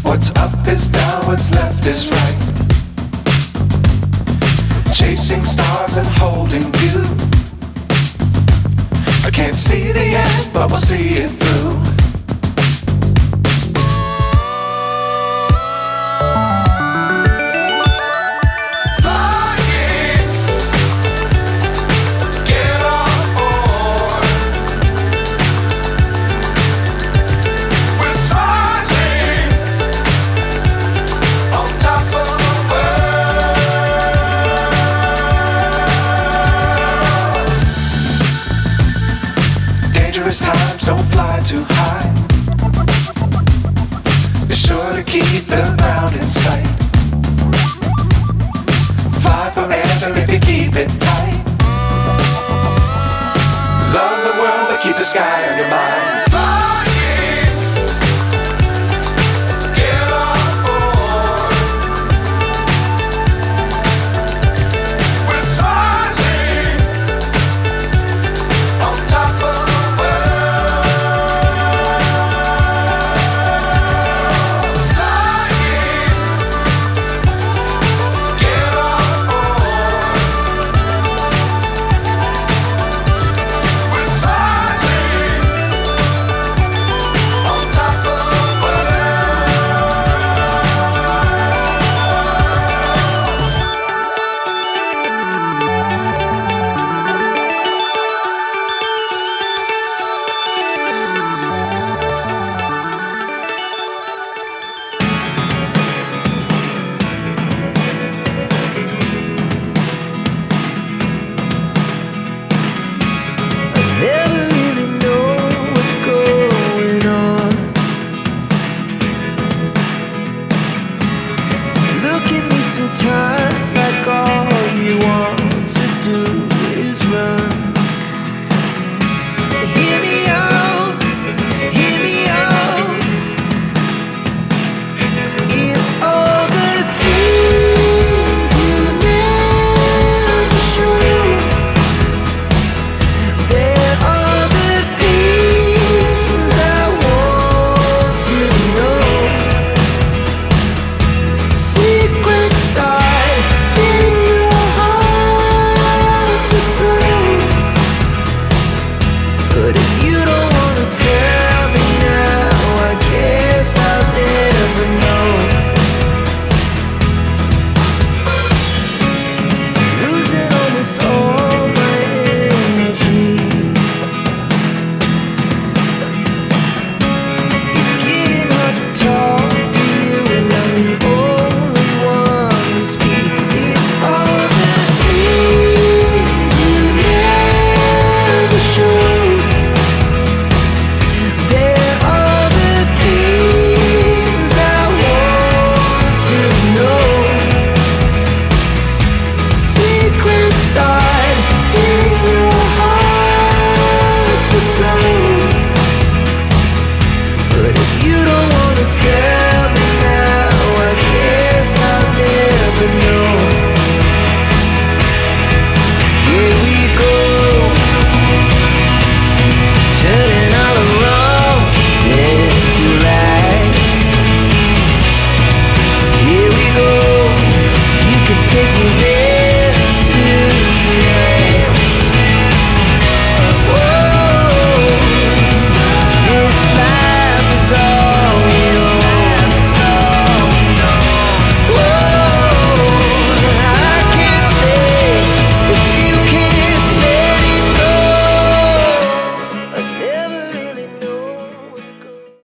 What's up is down, what's left is right. Chasing stars and holding you. I can't see the end, but we'll see it through. Dangerous times, don't fly too high. Be sure to keep the ground in sight. Fly forever if you keep it tight. Love the world, but keep the sky on your mind.